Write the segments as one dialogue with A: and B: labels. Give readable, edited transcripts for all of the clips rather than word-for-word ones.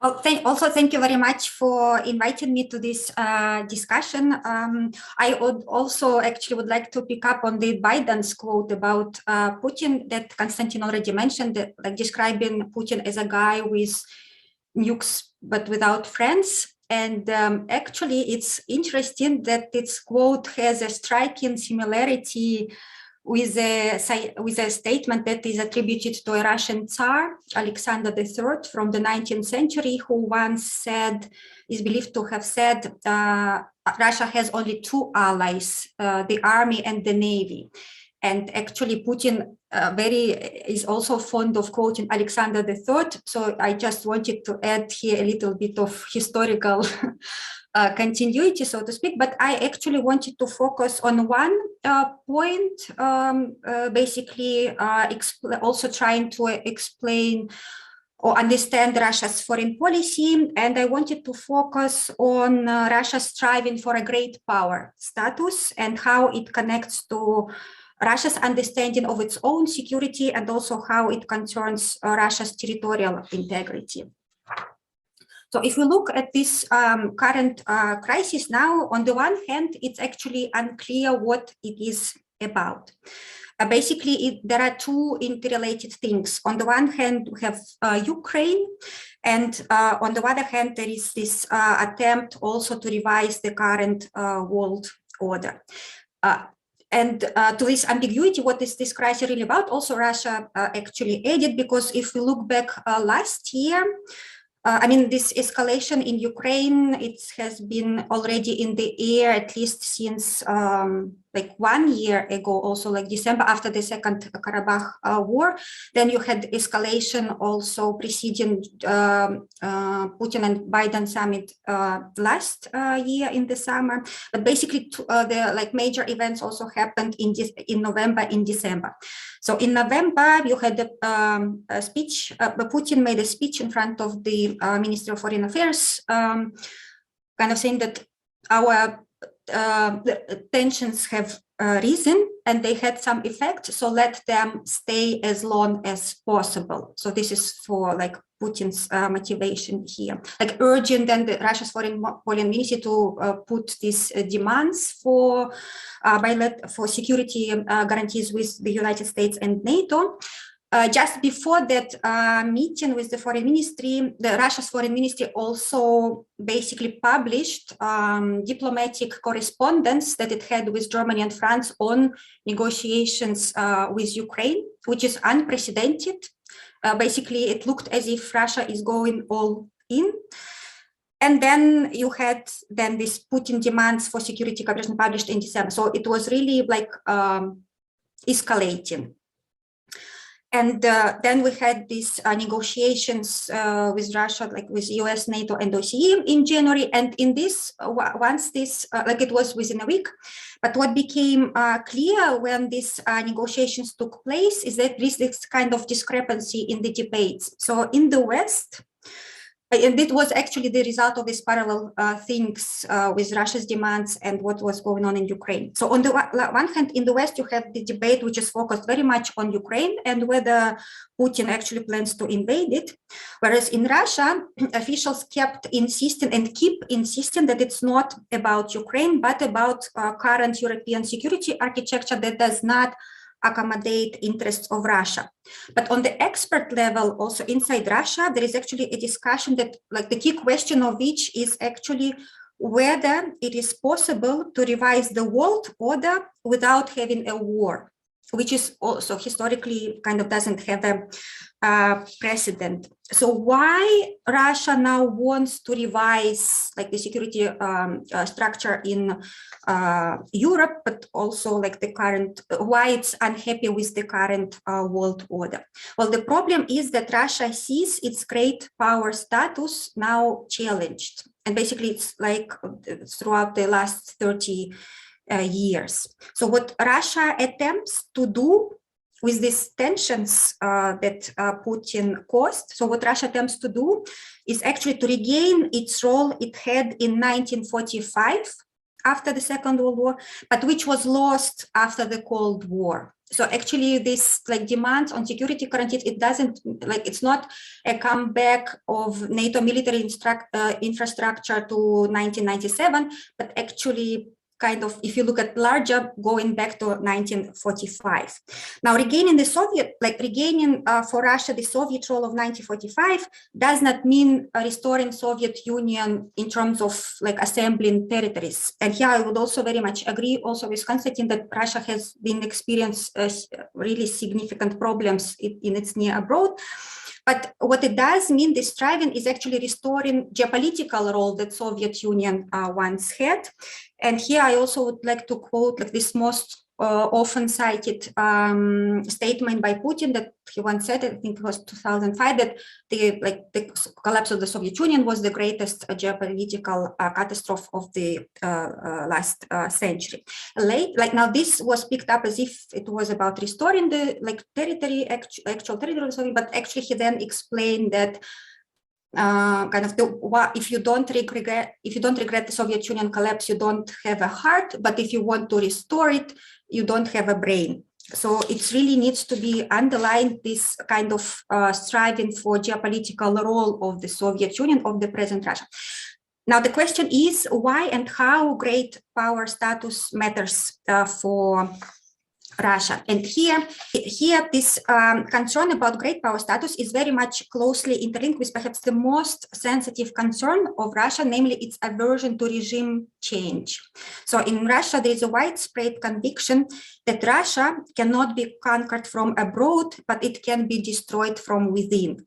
A: Well, also, thank you very much for inviting me to this discussion. I would also actually would like to pick up on the Biden's quote about Putin that Konstantin already mentioned, that, like describing Putin as a guy with nukes but without friends. And actually, it's interesting that this quote has a striking similarity with a statement that is attributed to a Russian Tsar, Alexander III, from the 19th century, who once said, is believed to have said, Russia has only two allies, the army and the navy. And actually, Putin is also fond of quoting Alexander III. So I just wanted to add here a little bit of historical continuity, so to speak. But I actually wanted to focus on one point, basically also trying to explain or understand Russia's foreign policy. And I wanted to focus on Russia striving for a great power status and how it connects to Russia's understanding of its own security and also how it concerns Russia's territorial integrity. So if we look at this current crisis now, on the one hand, it's actually unclear what it is about. Basically, there are two interrelated things. On the one hand, we have Ukraine, and on the other hand, there is this attempt also to revise the current world order. And to this ambiguity, what is this crisis really about? Also, Russia actually added, because if we look back last year, I mean, this escalation in Ukraine, it has been already in the air at least since like 1 year ago, also like December after the Second Karabakh War. Then you had escalation also preceding Putin and Biden summit last year in the summer. But basically, the like major events also happened in November, in December. So in November, you had a speech, Putin made a speech in front of the Ministry of Foreign Affairs, kind of saying that our tensions have risen and they had some effect, so let them stay as long as possible. So this is for like Putin's motivation here, like urging then the Russia's foreign ministry to put these demands for security guarantees with the United States and NATO. Just before that meeting with the foreign ministry, the Russia's foreign ministry also basically published diplomatic correspondence that it had with Germany and France on negotiations with Ukraine, which is unprecedented. Basically, it looked as if Russia is going all in. And then you had this Putin demands for security cooperation published in December. So it was really like escalating. And then we had these negotiations with Russia, like with US, NATO, and OSCE in January. And in this, once this, like it was within a week, but what became clear when these negotiations took place is that there is this kind of discrepancy in the debates. So in the West, and it was actually the result of these parallel things with Russia's demands and what was going on in Ukraine. So on the one hand, in the West, you have the debate which is focused very much on Ukraine and whether Putin actually plans to invade it. Whereas in Russia, officials kept insisting and keep insisting that it's not about Ukraine, but about current European security architecture that does not accommodate interests of Russia. But on the expert level, also inside Russia, there is actually a discussion that, like, the key question of which is actually whether it is possible to revise the world order without having a war, which is also historically kind of doesn't have a precedent. So why Russia now wants to revise like the security structure in Europe, but also like the current, why it's unhappy with the current world order? Well, the problem is that Russia sees its great power status now challenged. And basically it's like throughout the last 30 years. So what Russia attempts to do with these tensions that Putin caused, so what Russia attempts to do is actually to regain its role it had in 1945 after the Second World War, but which was lost after the Cold War. So actually this like demands on security guarantees, it doesn't like, it's not a comeback of NATO military infrastructure to 1997, but actually kind of, if you look at larger, going back to 1945. Now regaining the Soviet, like regaining for Russia the Soviet role of 1945 does not mean restoring Soviet Union in terms of like assembling territories. And here I would also very much agree also with Konstantin that Russia has been experienced really significant problems in its near abroad. But what it does mean, this striving is actually restoring geopolitical role that Soviet Union once had. And here I also would like to quote like this most often cited statement by Putin that he once said, I think it was 2005, that the collapse of the Soviet Union was the greatest geopolitical catastrophe of the last century. Now this was picked up as if it was about restoring the territory, actual territory of Soviet, but actually he then explained that kind of if you don't regret the Soviet Union collapse, you don't have a heart, but if you want to restore it, you don't have a brain. So it really needs to be underlined, this kind of striving for geopolitical role of the Soviet Union, of the present Russia. Now the question is why and how great power status matters for Russia. And here this concern about great power status is very much closely interlinked with perhaps the most sensitive concern of Russia, namely its aversion to regime change. So in Russia, there is a widespread conviction that Russia cannot be conquered from abroad, but it can be destroyed from within.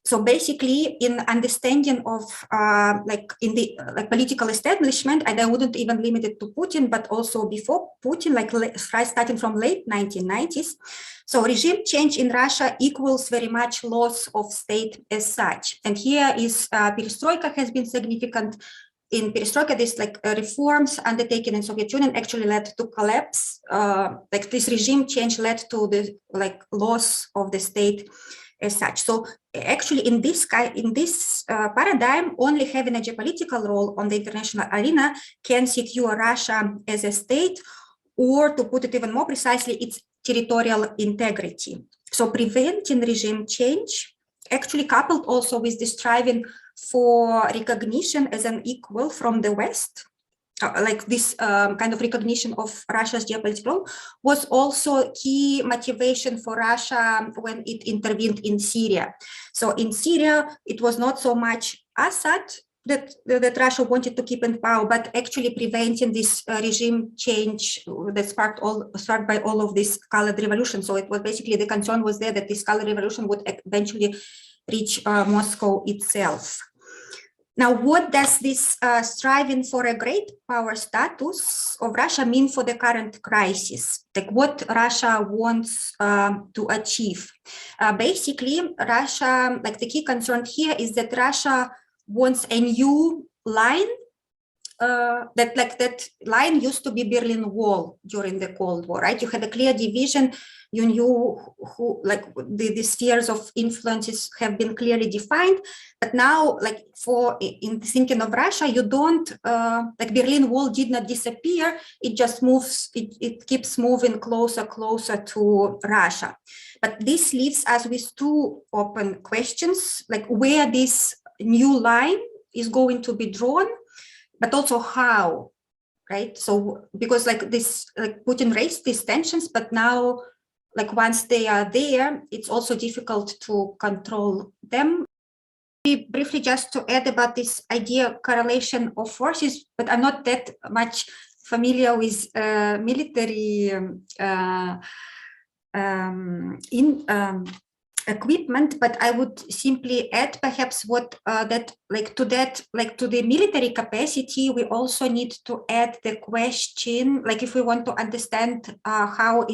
A: So basically, in understanding of in the political establishment, and I wouldn't even limit it to Putin, but also before Putin, starting from late 1990s. So regime change in Russia equals very much loss of state as such. And here is perestroika has been significant. In perestroika, this reforms undertaken in Soviet Union actually led to collapse. This regime change led to the loss of the state as such. So actually in this paradigm, only having a geopolitical role on the international arena can secure Russia as a state, or to put it even more precisely, its territorial integrity. So preventing regime change, actually coupled also with the striving for recognition as an equal from the West, this kind of recognition of Russia's geopolitical role, was also key motivation for Russia when it intervened in Syria. So in Syria, it was not so much Assad that Russia wanted to keep in power, but actually preventing this regime change that sparked by all of this colored revolution. So it was basically, the concern was there that this colored revolution would eventually reach Moscow itself. Now, what does this striving for a great power status of Russia mean for the current crisis? Like what Russia wants to achieve? Basically, Russia, the key concern here is that Russia wants a new line. That line used to be Berlin Wall during the Cold War, right? You had a clear division. You knew who, the spheres of influences have been clearly defined. But now, in thinking of Russia, you don't, Berlin Wall did not disappear. It just moves, it keeps moving closer to Russia. But this leaves us with two open questions, where this new line is going to be drawn, but also how, right? So because Putin raised these tensions, but now once they are there, it's also difficult to control them. Briefly, just to add about this idea correlation of forces, but I'm not that much familiar with military equipment, but I would simply add perhaps to the military capacity, we also need to add the question, if we want to understand how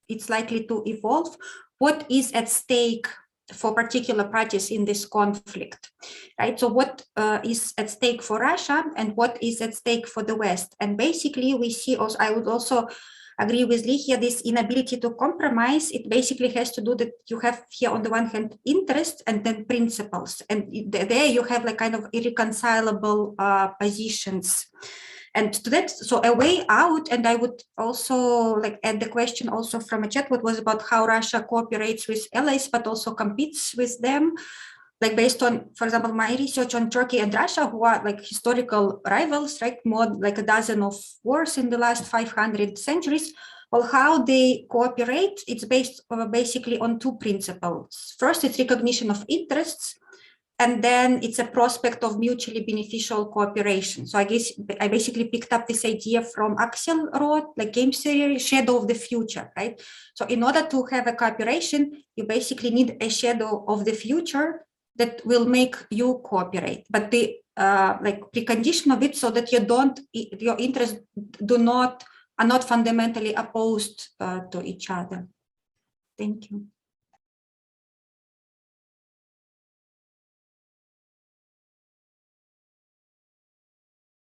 A: it's likely to evolve, what is at stake for particular parties in this conflict, right? So what is at stake for Russia and what is at stake for the West? And basically we see also, I would also agree with Lee here, this inability to compromise, it basically has to do that you have here on the one hand interests and then principles, and there you have kind of irreconcilable positions. And to that, so a way out, and I would also like add the question also from a chat, what was about how Russia cooperates with allies, but also competes with them. Like based on, for example, my research on Turkey and Russia, who are like historical rivals, right? More like a dozen of wars in the last 500 centuries. Well, how they cooperate, it's based basically on two principles. First, it's recognition of interests, and then it's a prospect of mutually beneficial cooperation. So I guess I basically picked up this idea from Axelrod, like game theory, shadow of the future, right? So in order to have a cooperation, you basically need a shadow of the future that will make you cooperate. But the like precondition of it, so that you don't, your interests are not fundamentally opposed to each other. Thank you.